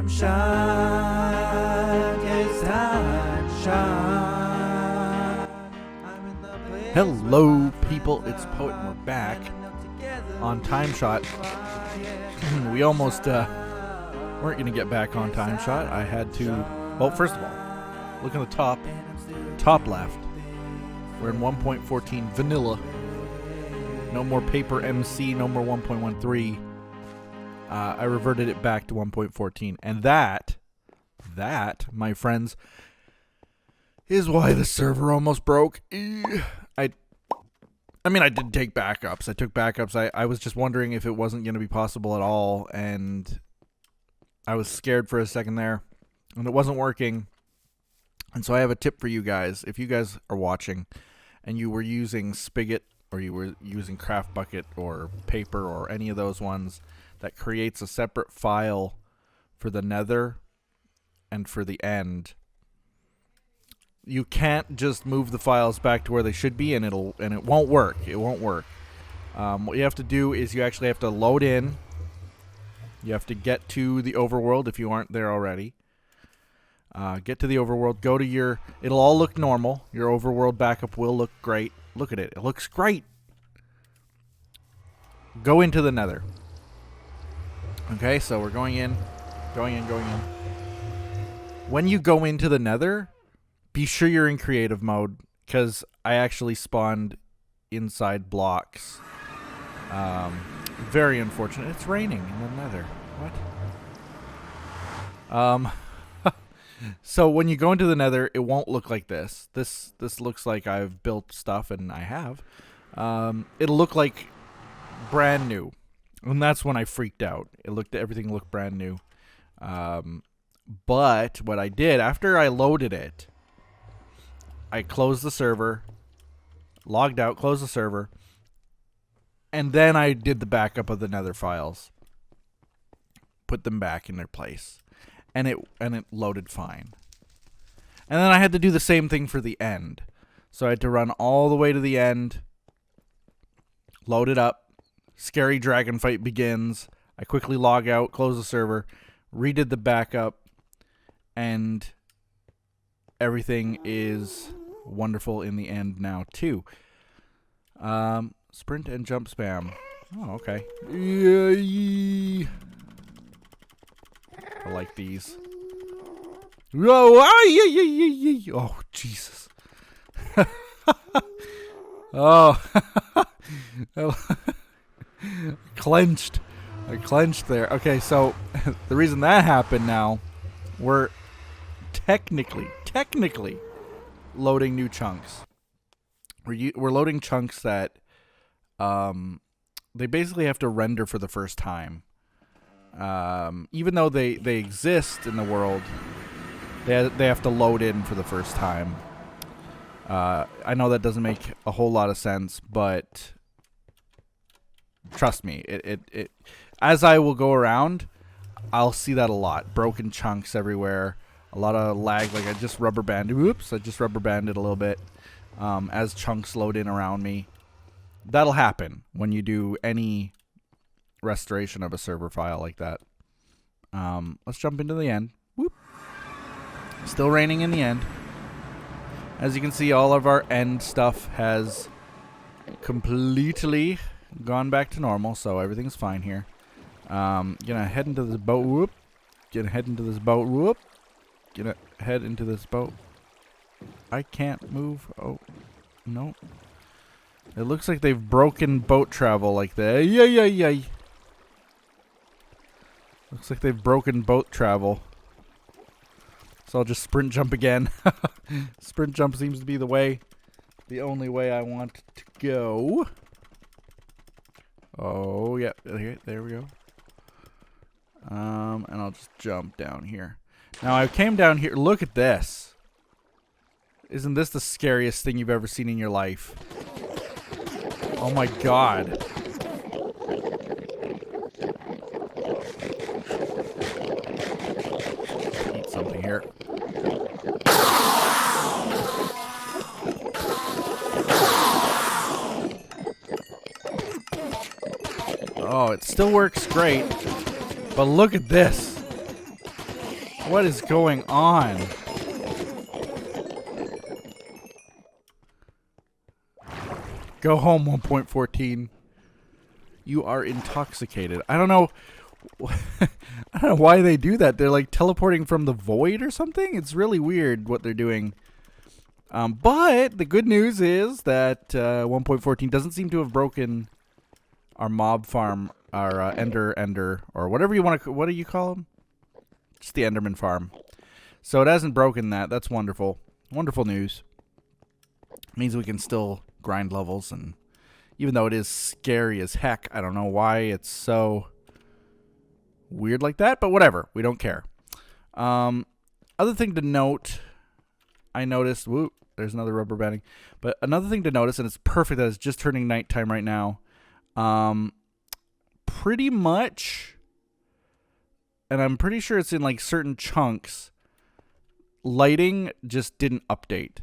TimeShot, yes, TimeShot. Hello, people. It's Poet, and we're back on TimeShot. We almost weren't going to get back on TimeShot. I had to. Well, first of all, look at the top left. We're in 1.14 vanilla. No more PaperMC. No more 1.13. I reverted it back to 1.14, and that, my friends, is why the server almost broke. I mean, I did take backups. I took backups. I was just wondering if it wasn't going to be possible at all, and I was scared for a second there, and it wasn't working. And so I have a tip for you guys. If you guys are watching, and you were using Spigot, or you were using Craft Bucket, or Paper, or any of those ones that creates a separate file for the nether and for the end, you can't just move the files back to where they should be, and it won't work. It won't work. What you have to do is you actually have to load in. You have to get to the overworld if you aren't there already. Get to the overworld. Go to your. It'll all look normal. Your overworld backup will look great. Look at it. It looks great. Go into the nether. Okay, so we're going in. When you go into the nether, be sure you're in creative mode, because I actually spawned inside blocks. Very unfortunate. It's raining in the nether. What? So when you go into the nether, it won't look like this. This looks like I've built stuff, and I have. It'll look like brand new. And that's when I freaked out. Everything looked brand new. But what I did, after I loaded it, I closed the server, logged out, closed the server, and then I did the backup of the nether files. Put them back in their place. And it loaded fine. And then I had to do the same thing for the end. So I had to run all the way to the end, load it up. Scary dragon fight begins. I quickly log out, close the server, redid the backup, and everything is wonderful in the end now too. Sprint and jump spam. Oh, okay. I like these. Oh, Jesus. Oh. I clenched there. Okay, so the reason that happened now, we're technically loading new chunks. We're loading chunks that they basically have to render for the first time. Even though they exist in the world, they have to load in for the first time. I know that doesn't make a whole lot of sense, but trust me, it as I will go around, I'll see that a lot. Broken chunks everywhere, a lot of lag. Like I just rubber banded a little bit as chunks load in around me. That'll happen when you do any restoration of a server file like that. Let's jump into the end. Whoop. Still raining in the end. As you can see, all of our end stuff has completely gone back to normal, so everything's fine here. Gonna head into this boat. Whoop. Gonna head into this boat. Whoop. Gonna head into this boat. I can't move. Oh, no. It looks like they've broken boat travel like that. Yeah. Looks like they've broken boat travel. So I'll just sprint jump again. Sprint jump seems to be the only way I want to go. Oh, yeah. Okay, there we go. And I'll just jump down here. Now, I came down here. Look at this. Isn't this the scariest thing you've ever seen in your life? Oh, my God. Eat something here. Oh, it still works great. But look at this. What is going on? Go home, 1.14. You are intoxicated. I don't know. I don't know why they do that. They're like teleporting from the void or something. It's really weird what they're doing. But the good news is that 1.14 doesn't seem to have broken our mob farm, our ender, or whatever you want to. What do you call them? Just the Enderman farm. So it hasn't broken that. That's wonderful. Wonderful news. Means we can still grind levels, and even though it is scary as heck, I don't know why it's so weird like that, but whatever. We don't care. Other thing to note, I noticed, whoop, there's another rubber banding, but another thing to notice, and it's perfect that it's just turning nighttime right now, pretty much, and I'm pretty sure it's in like certain chunks, lighting just didn't update.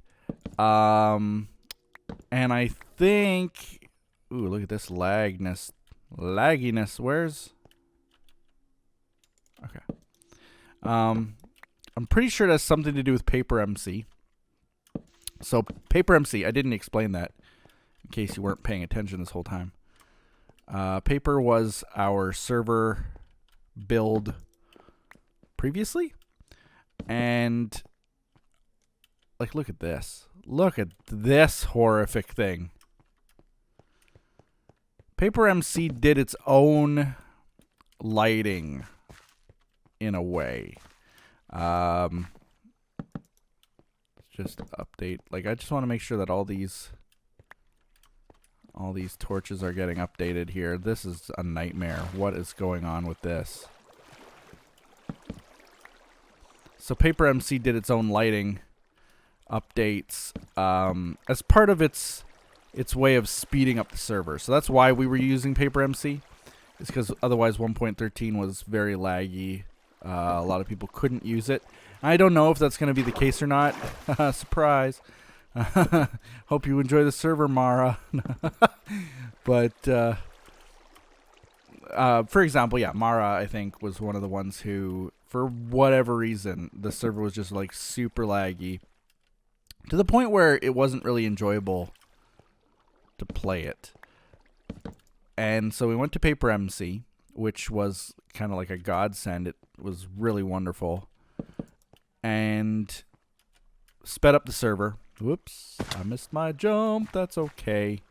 And I think, ooh, look at this lagginess. Where's, okay. I'm pretty sure it has something to do with PaperMC. So PaperMC, I didn't explain that in case you weren't paying attention this whole time. Paper was our server build previously, and like, look at this. Look at this horrific thing. PaperMC did its own lighting in a way. Just update. Like, I just want to make sure that all these torches are getting updated here. This is a nightmare. What is going on with this? So PaperMC did its own lighting updates as part of its way of speeding up the server. So that's why we were using PaperMC. It's because otherwise 1.13 was very laggy. A lot of people couldn't use it. I don't know if that's going to be the case or not. Surprise. Hope you enjoy the server, Mara. But for example, yeah, Mara, I think, was one of the ones who, for whatever reason, the server was just like super laggy to the point where it wasn't really enjoyable to play it. And so we went to PaperMC, which was kind of like a godsend. It was really wonderful. And sped up the server. Whoops, I missed my jump. That's okay.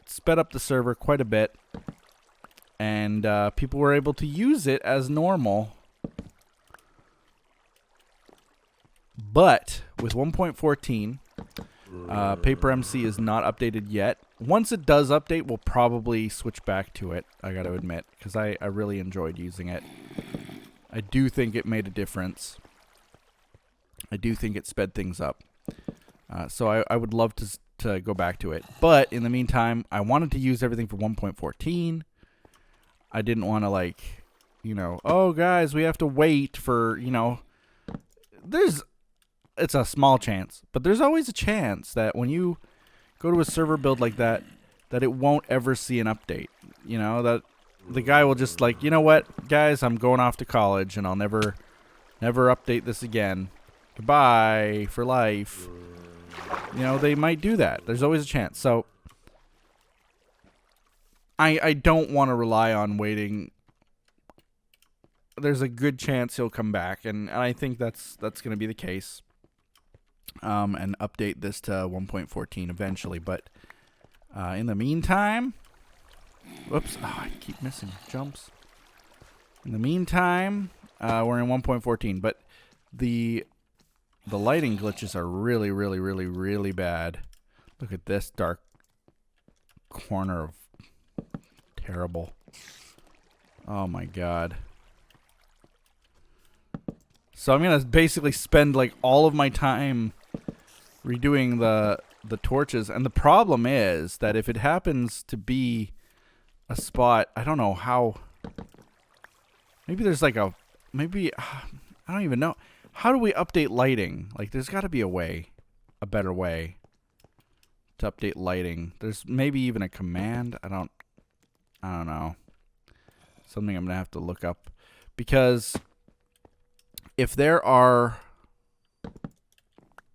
Sped up the server quite a bit. And people were able to use it as normal. But with 1.14, PaperMC is not updated yet. Once it does update, we'll probably switch back to it, I gotta admit, because I really enjoyed using it. I do think it made a difference. I do think it sped things up. So I would love to go back to it. But in the meantime, I wanted to use everything for 1.14. I didn't want to, like, you know, oh, guys, we have to wait for, you know, it's a small chance, but there's always a chance that when you go to a server build like that, that it won't ever see an update. You know, that the guy will just like, you know what, guys, I'm going off to college and I'll never update this again. Goodbye for life. You know, they might do that. There's always a chance. So I don't want to rely on waiting. There's a good chance he'll come back, and I think that's going to be the case. And update this to 1.14 eventually. But in the meantime, whoops, oh, I keep missing jumps. In the meantime, we're in 1.14, but the lighting glitches are really, really, really, really bad. Look at this dark corner of terrible. Oh my god. So I'm gonna basically spend like all of my time redoing the torches, and the problem is that if it happens to be a spot, I don't know how. Maybe there's like I don't even know. How do we update lighting? Like, there's got to be a way, a better way to update lighting. There's maybe even a command. I don't know. Something I'm gonna have to look up, because if there are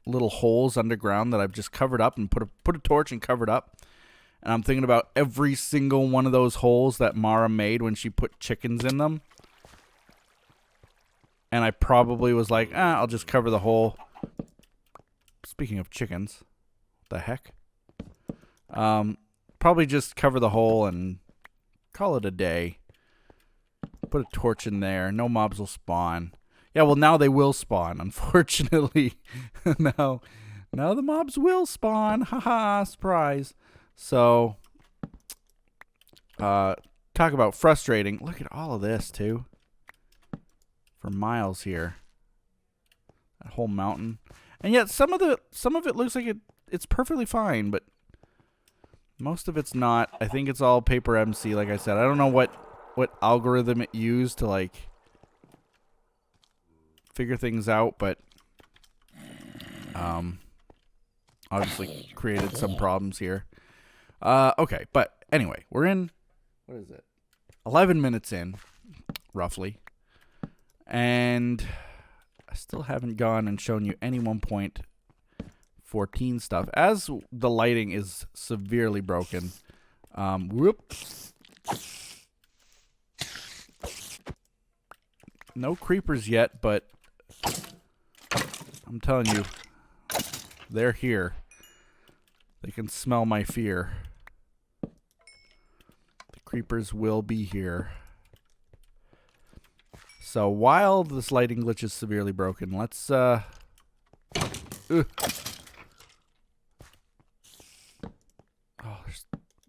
little holes underground that I've just covered up and put a torch and covered up, and I'm thinking about every single one of those holes that Mara made when she put chickens in them, and I probably was like, I'll just cover the hole. Speaking of chickens, what the heck? Probably just cover the hole and call it a day. Put a torch in there. No mobs will spawn. Yeah, well, now they will spawn, unfortunately. now the mobs will spawn. Haha, surprise. So, talk about frustrating. Look at all of this, too. For miles here. That whole mountain. And yet, some of it looks like it's perfectly fine, but most of it's not. I think it's all PaperMC, like I said. I don't know what algorithm it used to, like, figure things out, but obviously created some problems here. Okay, but anyway, we're in, what is it? 11 minutes in, roughly. And I still haven't gone and shown you any 1.14 stuff, as the lighting is severely broken. Whoops. No creepers yet, but I'm telling you, they're here. They can smell my fear. The creepers will be here. So while this lighting glitch is severely broken, let's there's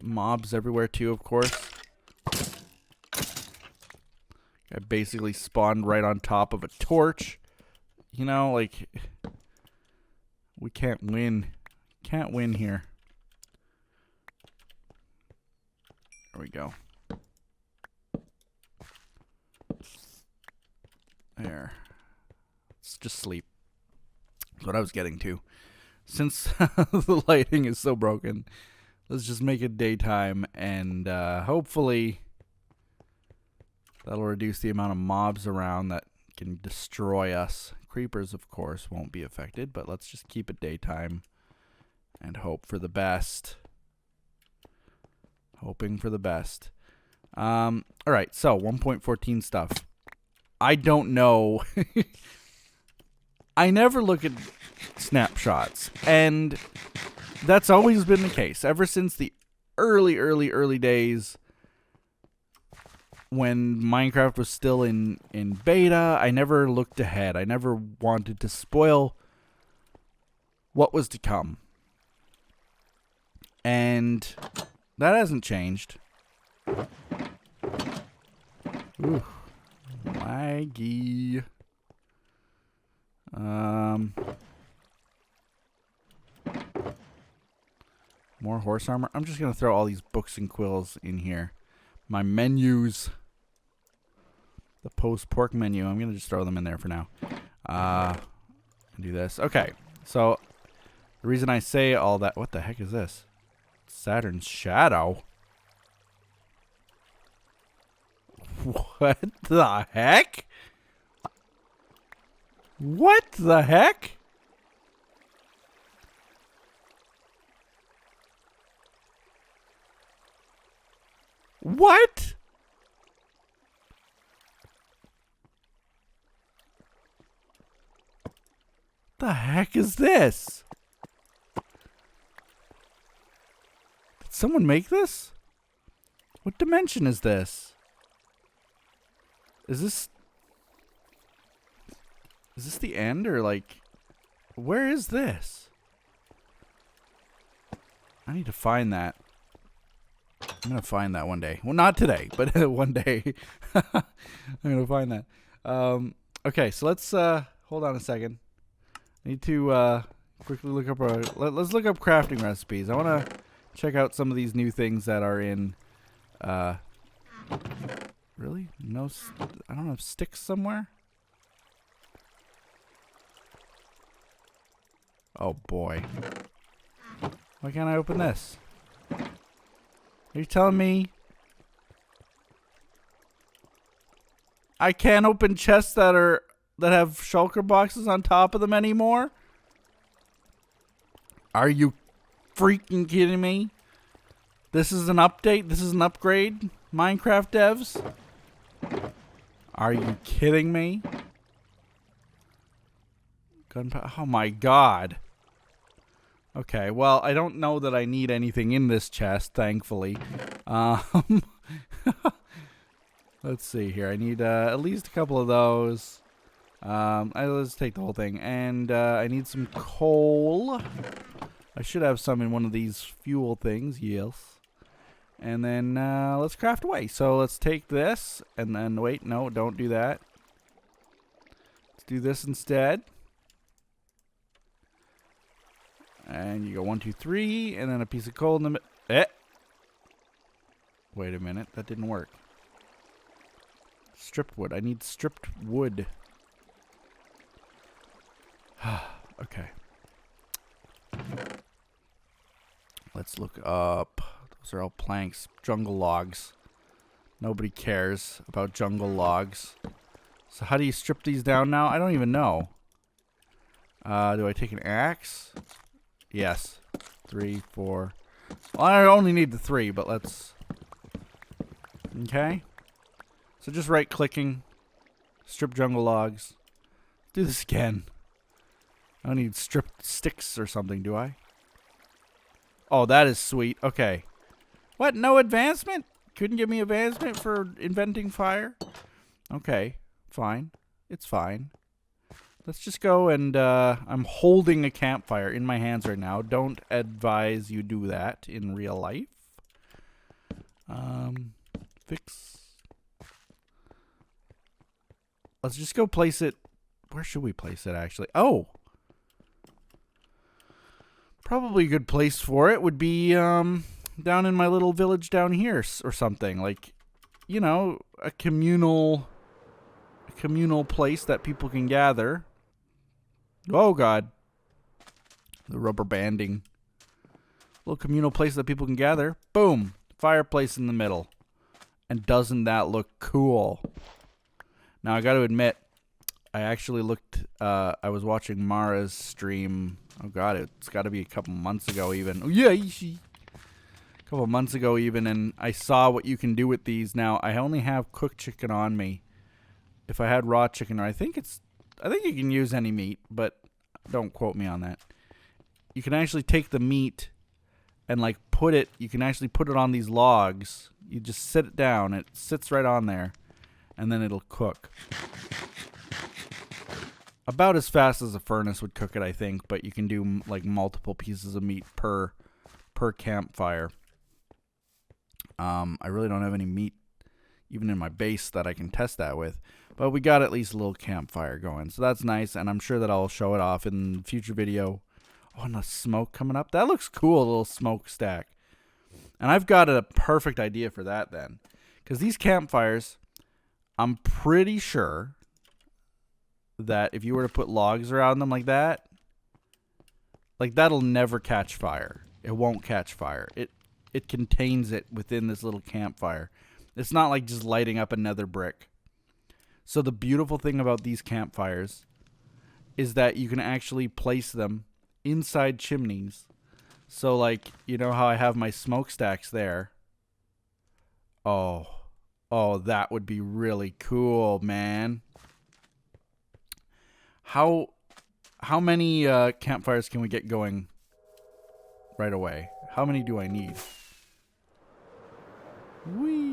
mobs everywhere too, of course. I basically spawned right on top of a torch. You know, like, we can't win. Can't win here. There we go. There. Let's just sleep. That's what I was getting to. Since the lighting is so broken, let's just make it daytime, and hopefully that'll reduce the amount of mobs around that can destroy us. Creepers, of course, won't be affected, but let's just keep it daytime and hope for the best. Hoping for the best. All right, so 1.14 stuff. I don't know. I never look at snapshots, and that's always been the case ever since the early days when Minecraft was still in beta. I never looked ahead. I never wanted to spoil what was to come. And that hasn't changed. Ooh. Laggy. More horse armor. I'm just going to throw all these books and quills in here. My menus. The post-pork menu. I'm going to just throw them in there for now. Do this. Okay. So, the reason I say all that... What the heck is this? Saturn's shadow? What the heck? What the heck? What? The heck is this? Did someone make this? What dimension is this? Is this the end, or like, where is this? I need to find that. I'm going to find that one day. Well, not today, but one day. I'm going to find that. Okay, so let's hold on a second. I need to quickly look up let's look up crafting recipes. I want to check out some of these new things that are in really? No, I don't have sticks somewhere. Oh boy. Why can't I open this? Are you telling me I can't open chests that that have shulker boxes on top of them anymore? Are you freaking kidding me? This is an update? This is an upgrade? Minecraft devs? Are you kidding me? Gunpowder. Oh my god. Okay, well, I don't know that I need anything in this chest, thankfully. Let's see here. I need at least a couple of those. Let's take the whole thing. And I need some coal. I should have some in one of these fuel things, yes. And then let's craft away. So let's take this, and then, wait, no, don't do that. Let's do this instead. And you go 1, 2, 3, and then a piece of coal in the middle. Wait a minute, that didn't work. Stripped wood. I need stripped wood. Okay. Let's look up. Those are all planks. Jungle logs. Nobody cares about jungle logs. So how do you strip these down now? I don't even know. Do I take an axe? Yes. 3, 4. Well, I only need the 3, but let's... Okay. So just right-clicking. Strip jungle logs. Do this again. I don't need stripped sticks or something, do I? Oh, that is sweet. Okay. What? No advancement? Couldn't give me advancement for inventing fire? Okay. Fine. It's fine. Let's just go and, I'm holding a campfire in my hands right now. Don't advise you do that in real life. Fix. Let's just go place it. Where should we place it, actually? Oh! Probably a good place for it would be, down in my little village down here or something. Like, you know, a communal place that people can gather. Oh, God. The rubber banding. Little communal place that people can gather. Boom. Fireplace in the middle. And doesn't that look cool? Now, I got to admit, I actually looked, I was watching Mara's stream. Oh, God, it's got to be a couple months ago even. Oh, yeah, a couple months ago even, and I saw what you can do with these. Now, I only have cooked chicken on me. If I had raw chicken, or I think you can use any meat, but don't quote me on that. You can actually take the meat and like you can actually put it on these logs. You just sit it down, it sits right on there, and then it'll cook. About as fast as a furnace would cook it, I think, but you can do like multiple pieces of meat per campfire. I really don't have any meat even in my base that I can test that with. But we got at least a little campfire going. So that's nice, and I'm sure that I'll show it off in the future video. Oh, and the smoke coming up. That looks cool, a little smokestack. And I've got a perfect idea for that then. Because these campfires, I'm pretty sure that if you were to put logs around them like that, like that'll never catch fire. It won't catch fire. It contains it within this little campfire. It's not like just lighting up another brick. So the beautiful thing about these campfires is that you can actually place them inside chimneys. So like, you know how I have my smokestacks there? Oh, that would be really cool, man. How many campfires can we get going right away? How many do I need? Whee!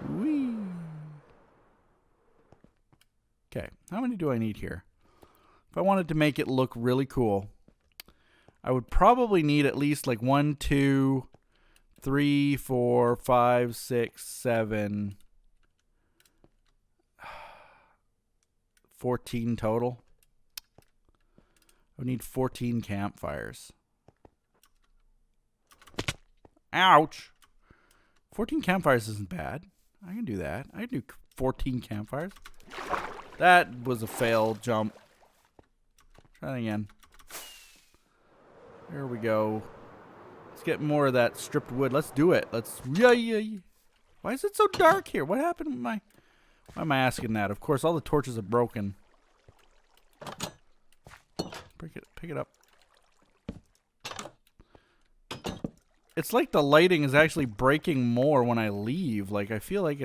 Whee! Okay, how many do I need here? If I wanted to make it look really cool, I would probably need at least like 1, 2, 3, 4, 5, 6, 7, 14 total. I would need 14 campfires. Ouch! 14 campfires isn't bad. I can do that. I can do 14 campfires. That was a fail jump. Try that again. There we go. Let's get more of that stripped wood. Let's do it. Let's... Yeah. Why is it so dark here? What happened with my... Why am I asking that? Of course, all the torches are broken. Pick it up. It's like the lighting is actually breaking more when I leave. Like, I feel like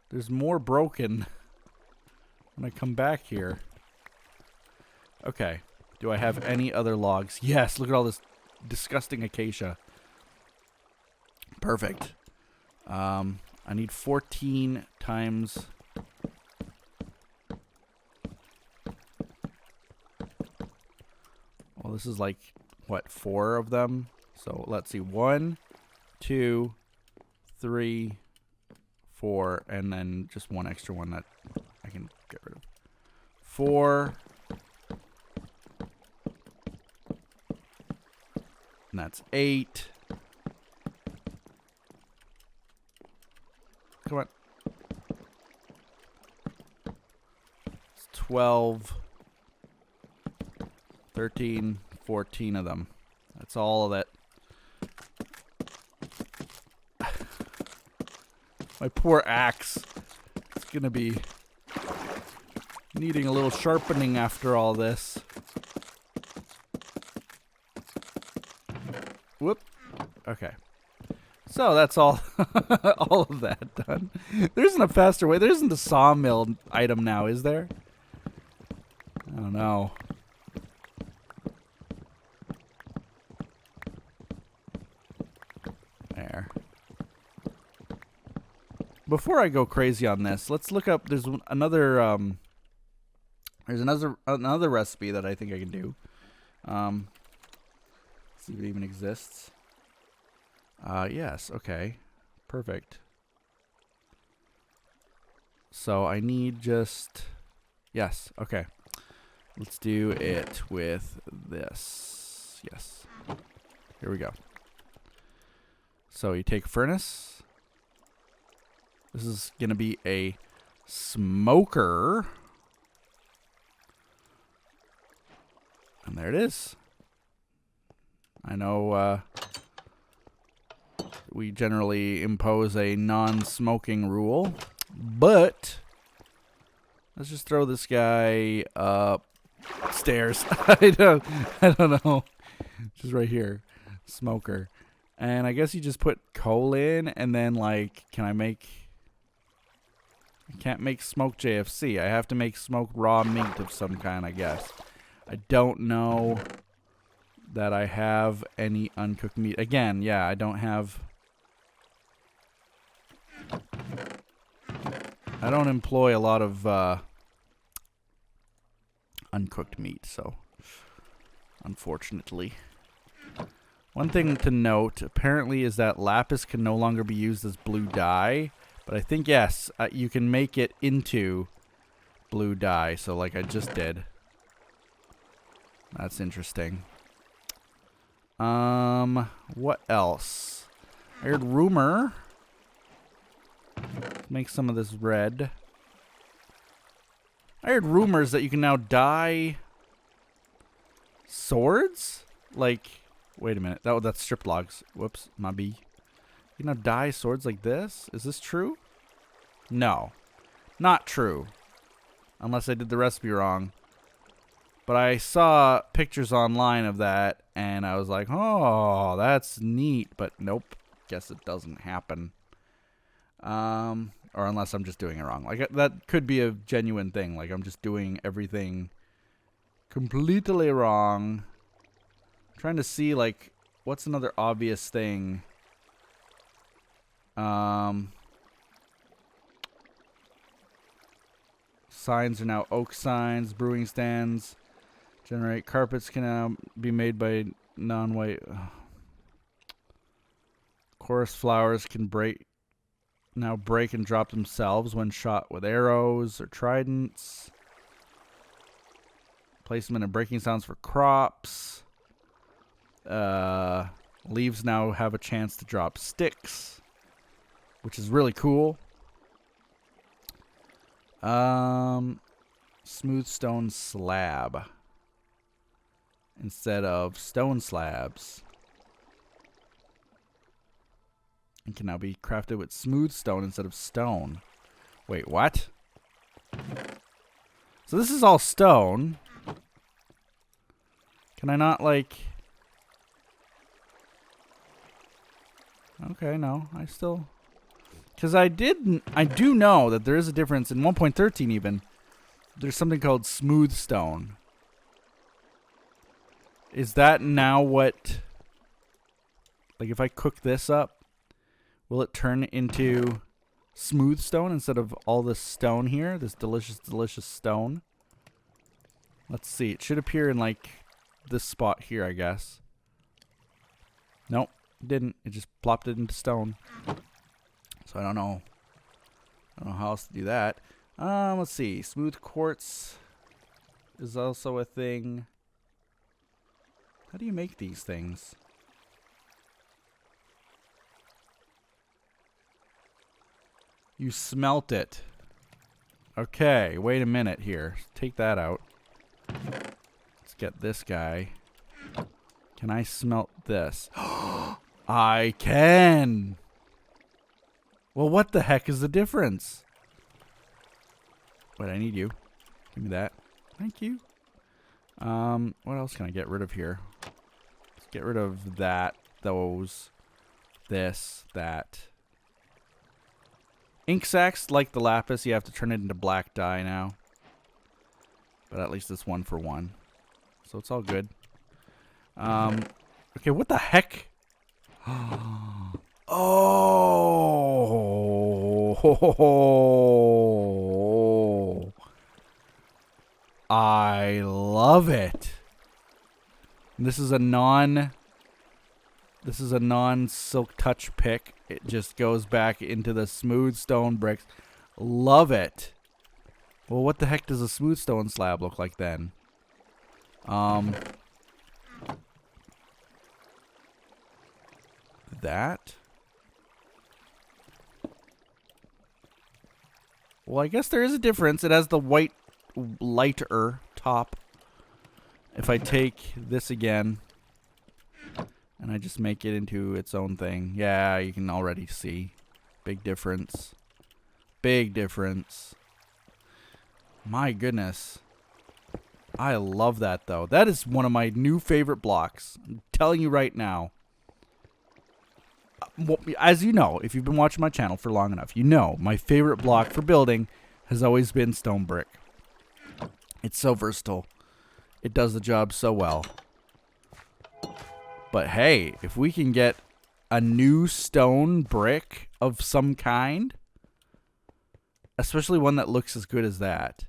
there's more broken when I come back here. Okay. Do I have any other logs? Yes, look at all this disgusting acacia. Perfect. I need 14 times... Well, this is like, what, 4 of them? So let's see. 1, 2, 3, 4, and then just one extra one that I can get rid of. 4. And that's 8. Come on. It's 12. 13, 14 of them. That's all of it. My poor axe. It's gonna be needing a little sharpening after all this. Whoop. Okay. So that's all all of that done. There isn't a faster way. There isn't a sawmill item now, is there? I don't know. There. Before I go crazy on this, let's look up. There's another recipe that I think I can do. See if it even exists. Yes, okay. Perfect. So I need just... Yes, okay. Let's do it with this. Yes. Here we go. So you take a furnace. This is going to be a smoker. And there it is. I know we generally impose a non-smoking rule, but let's just throw this guy upstairs. I don't know. Just right here. Smoker. And I guess you just put coal in, and then, like, I can't make smoked JFC. I have to make smoked raw meat of some kind, I guess. I don't know that I have any uncooked meat. Again, yeah, I don't employ a lot of uncooked meat, so unfortunately. One thing to note, apparently, is that lapis can no longer be used as blue dye. But I think, yes, you can make it into blue dye. So, like I just did. That's interesting. What else? I heard rumor. Make some of this red. I heard rumors that you can now dye swords? Like... Wait a minute. That's strip logs. Whoops. My bee. You know, dye swords like this? Is this true? No. Not true. Unless I did the recipe wrong. But I saw pictures online of that, and I was like, oh, that's neat. But nope. Guess it doesn't happen. Or unless I'm just doing it wrong. Like, that could be a genuine thing. Like, I'm just doing everything completely wrong. Trying to see, like, what's another obvious thing? Signs are now oak signs. Brewing stands generate. Carpets can now be made by non-white. Chorus flowers can break and drop themselves when shot with arrows or tridents. Placement and breaking sounds for crops. Leaves now have a chance to drop sticks, which is really cool. Smooth stone slab instead of stone slabs. It can now be crafted with smooth stone instead of stone. Wait, what? So this is all stone. Can I not, like... Okay, no. I still... Because I do know that there is a difference in 1.13 even. There's something called smooth stone. Is that now what... Like, if I cook this up, will it turn into smooth stone instead of all this stone here? This delicious, delicious stone? Let's see. It should appear in, like, this spot here, I guess. Nope. It didn't. It just plopped it into stone. So I don't know. I don't know how else to do that. Let's see. Smooth quartz is also a thing. How do you make these things? You smelt it. Okay, wait a minute here. Take that out. Let's get this guy. Can I smelt this? I can! Well, what the heck is the difference? Wait, I need you. Give me that. Thank you. What else can I get rid of here? Let's get rid of that, those, this, that. Ink sacs, like the lapis, you have to turn it into black dye now. But at least it's 1 for 1. So it's all good. Okay, what the heck? Oh, I love it. This is a non-silk touch pick. It just goes back into the smooth stone bricks. Love it. Well, what the heck does a smooth stone slab look like then? That? Well, I guess there is a difference. It has the white, lighter top. If I take this again, and I just make it into its own thing. Yeah, you can already see. Big difference. Big difference. My goodness. I love that, though. That is one of my new favorite blocks. I'm telling you right now. As you know, if you've been watching my channel for long enough, you know my favorite block for building has always been stone brick. It's so versatile. It does the job so well. But hey, if we can get a new stone brick of some kind, especially one that looks as good as that.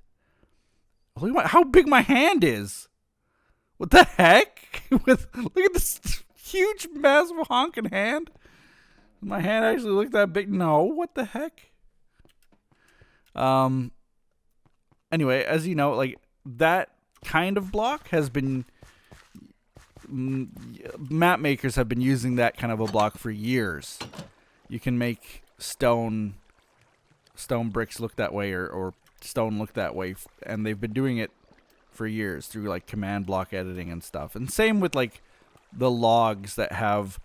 Look at how big my hand is. What the heck? Look at this huge, massive honking hand. My hand actually looked that big. No, what the heck? Anyway, as you know, like that kind of block has been map makers have been using that kind of a block for years. You can make stone bricks look that way or stone look that way, and they've been doing it for years through like command block editing and stuff. And same with like the logs that have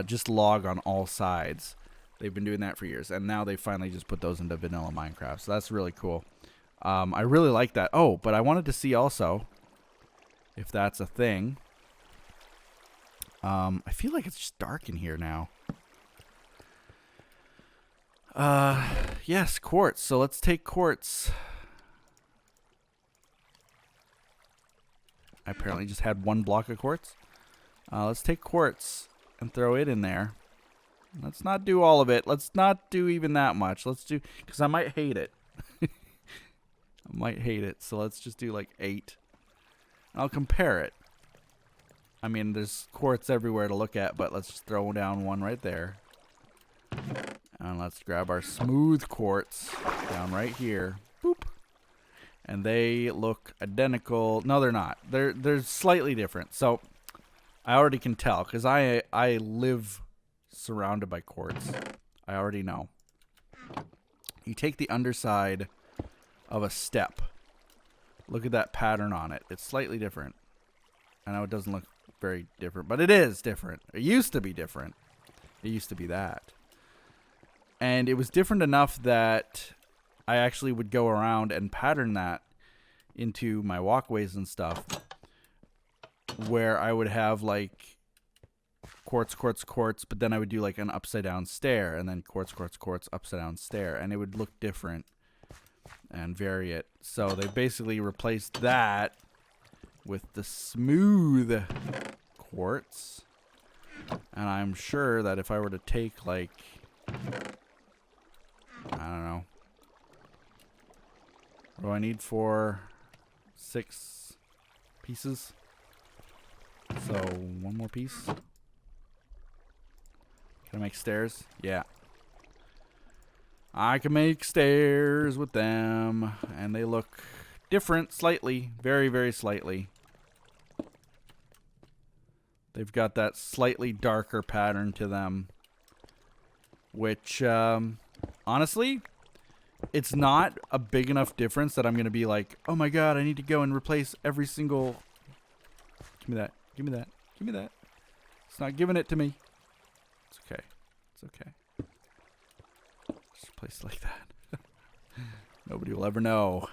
just log on all sides. They've been doing that for years, and now they finally just put those into vanilla Minecraft. So that's really cool. I really like that. Oh, but I wanted to see also if that's a thing. I feel like it's just dark in here now. Yes, quartz. So let's take quartz. I apparently just had one block of quartz. Let's take quartz and throw it in there. Let's not do all of it. Let's not do even that much. Let's do, because I might hate it. I might hate it. So let's just do like 8. I'll compare it. I mean, there's quartz everywhere to look at, but let's just throw down one right there. And let's grab our smooth quartz down right here. Boop. And they look identical. No, they're not. They're slightly different. So I already can tell because I live surrounded by quartz. I already know. You take the underside of a step. Look at that pattern on it. It's slightly different. I know it doesn't look very different, but it is different. It used to be different. It used to be that. And it was different enough that I actually would go around and pattern that into my walkways and stuff, where I would have like quartz, quartz, quartz, but then I would do like an upside down stair, and then quartz, quartz, quartz, upside down stair, and it would look different and vary it. So they basically replaced that with the smooth quartz. And I'm sure that if I were to take like, I don't know, what do I need for 6 pieces? So 1 more piece. Can I make stairs? Yeah. I can make stairs with them, and they look different slightly, very, very slightly. They've got that slightly darker pattern to them, which, honestly, it's not a big enough difference that I'm going to be like, oh my god, I need to go and replace every single... Give me that. Give me that. Give me that. It's not giving it to me. It's okay. It's okay. Just place it like that. Nobody will ever know.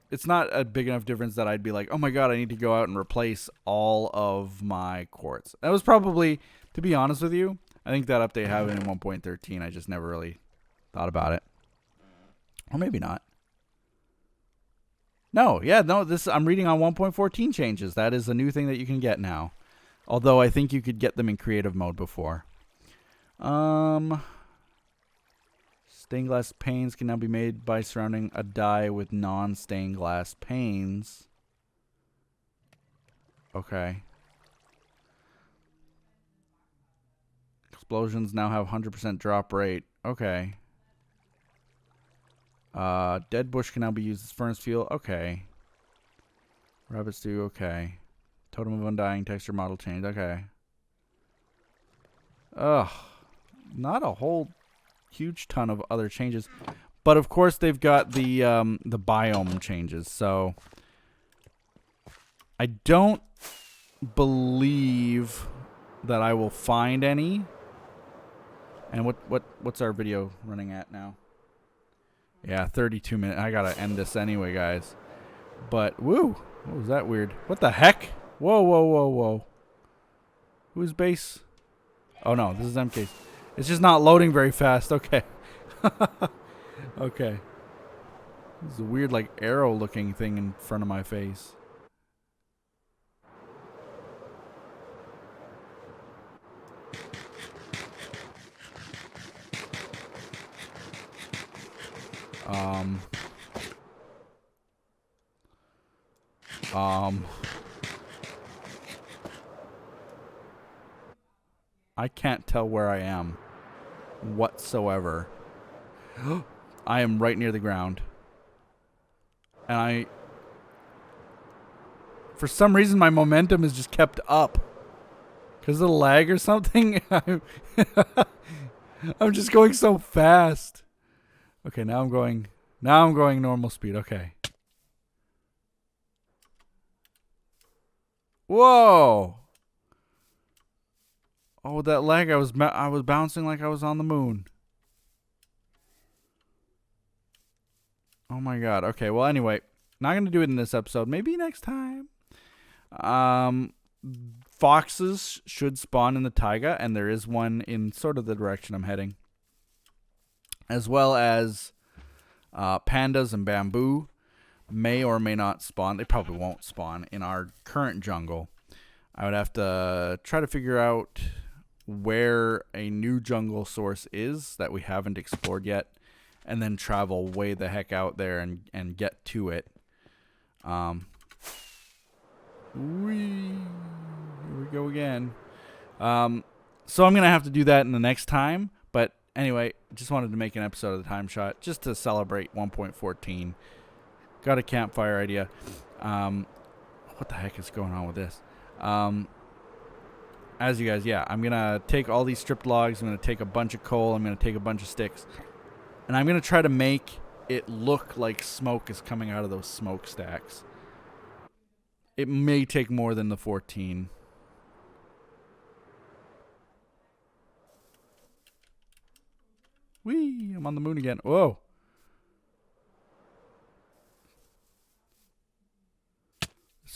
It's not a big enough difference that I'd be like, oh my god, I need to go out and replace all of my quartz. That was probably, to be honest with you, I think that update happened in 1.13. I just never really thought about it. Or maybe not. No, yeah, no, I'm reading on 1.14 changes. That is a new thing that you can get now. Although I think you could get them in creative mode before. Stained glass panes can now be made by surrounding a die with non-stained glass panes. Okay. Explosions now have 100% drop rate. Okay. Dead bush can now be used as furnace fuel. Okay. Rabbit stew. Okay. Totem of undying texture model change. Okay. Ugh. Not a whole huge ton of other changes, but of course they've got the biome changes. So I don't believe that I will find any. And what's our video running at now? Yeah, 32 minutes. I gotta end this anyway, guys. But woo, what was that weird? What the heck? Whoa, whoa, whoa, whoa. Who's base? Oh no, this is MK's. It's just not loading very fast. Okay. Okay. There's a weird, like, arrow-looking thing in front of my face. I can't tell where I am whatsoever. I am right near the ground. And for some reason, my momentum is just kept up. Because of the lag or something? I'm just going so fast. Okay, now I'm going normal speed. Okay. Whoa! Oh, that lag! I was bouncing like I was on the moon. Oh my god. Okay. Well, anyway, not gonna do it in this episode. Maybe next time. Foxes should spawn in the taiga, and there is one in sort of the direction I'm heading, as well as pandas and bamboo may or may not spawn. They probably won't spawn in our current jungle. I would have to try to figure out where a new jungle source is that we haven't explored yet, and then travel way the heck out there and get to it. Here we go again. So I'm gonna have to do that in the next time. But anyway, just wanted to make an episode of the TimeShot just to celebrate 1.14. Got a campfire idea. What the heck is going on with this? As you guys, yeah, I'm gonna take all these stripped logs. I'm gonna take a bunch of coal. I'm gonna take a bunch of sticks, and I'm gonna try to make it look like smoke is coming out of those smokestacks. It may take more than the 14. Whee! I'm on the moon again. Whoa!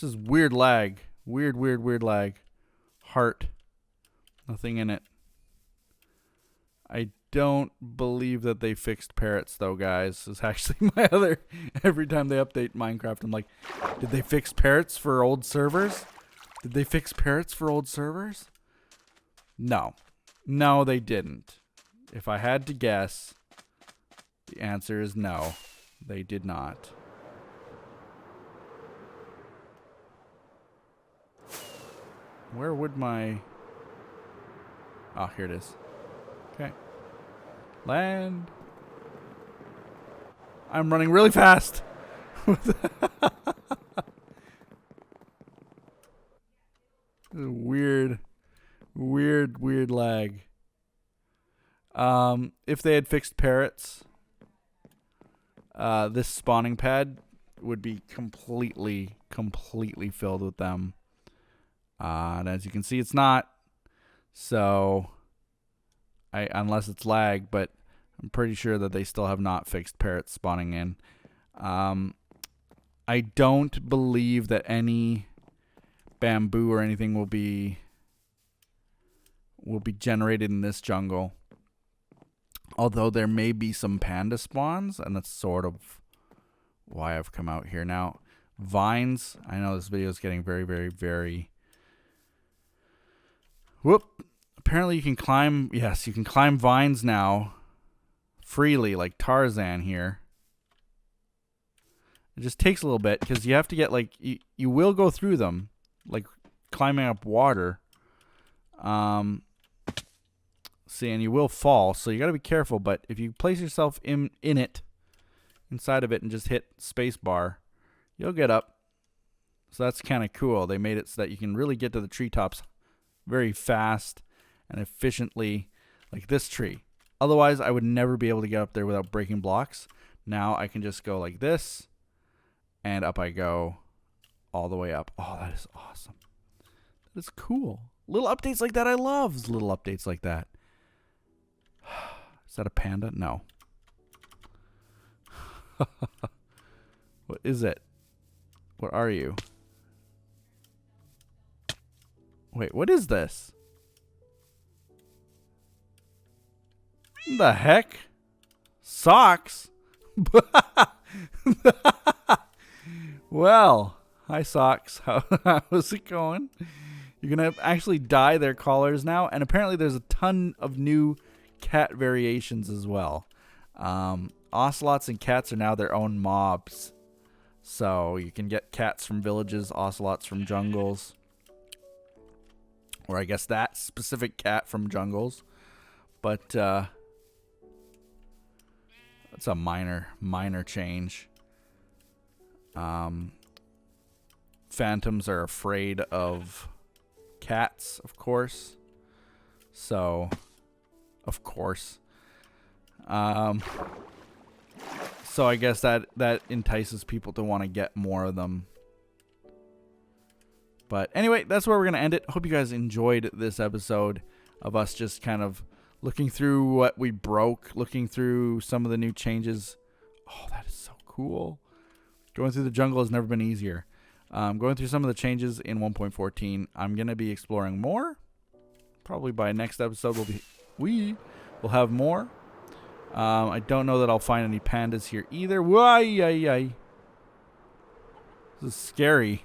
This is weird lag. Weird lag. Heart. Nothing in it. I don't believe that they fixed parrots, though, guys. This is actually my other... Every time they update Minecraft, I'm like, did they fix parrots for old servers? Did they fix parrots for old servers? No. No, they didn't. If I had to guess, the answer is no. They did not. Where would my... Oh, here it is. Okay. Land. I'm running really fast. Weird lag. If they had fixed parrots, this spawning pad would be completely filled with them. And as you can see, it's not. So, unless it's lag, but I'm pretty sure that they still have not fixed parrots spawning in. I don't believe that any bamboo or anything will be generated in this jungle. Although there may be some panda spawns, and that's sort of why I've come out here now. Vines. I know this video is getting very... Whoop. Apparently you can climb... Yes, you can climb vines now freely, like Tarzan here. It just takes a little bit, because you have to get, like... You will go through them, like climbing up water. See, and you will fall, so you got to be careful. But if you place yourself inside of it, and just hit spacebar, you'll get up. So that's kind of cool. They made it so that you can really get to the treetops very fast and efficiently, like this tree. Otherwise, I would never be able to get up there without breaking blocks. Now I can just go like this, and up I go all the way up. Oh, that is awesome. That is cool. Little updates like that, I love little updates like that. Is that a panda? No. What is it? What are you? Wait, what is this? The heck? Socks? Well, hi Socks. How's it going? You're going to actually dye their collars now. And apparently there's a ton of new cat variations as well. Ocelots and cats are now their own mobs. So you can get cats from villages, ocelots from jungles. Or I guess that specific cat from jungles. But it's a minor change. Phantoms are afraid of cats, of course. So, of course. So I guess that entices people to want to get more of them. But anyway, that's where we're going to end it. Hope you guys enjoyed this episode of us just kind of looking through what we broke, looking through some of the new changes. Oh, that is so cool. Going through the jungle has never been easier. Going through some of the changes in 1.14. I'm going to be exploring more. Probably by next episode we will have more. I don't know that I'll find any pandas here either. Why? This is scary.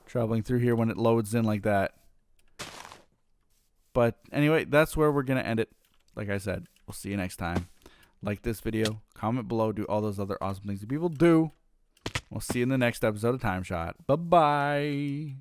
Traveling through here when it loads in like that. But anyway, that's where we're going to end it. Like I said, we'll see you next time. Like this video, comment below, do all those other awesome things that people do. We'll see you in the next episode of TimeShot. Bye-bye.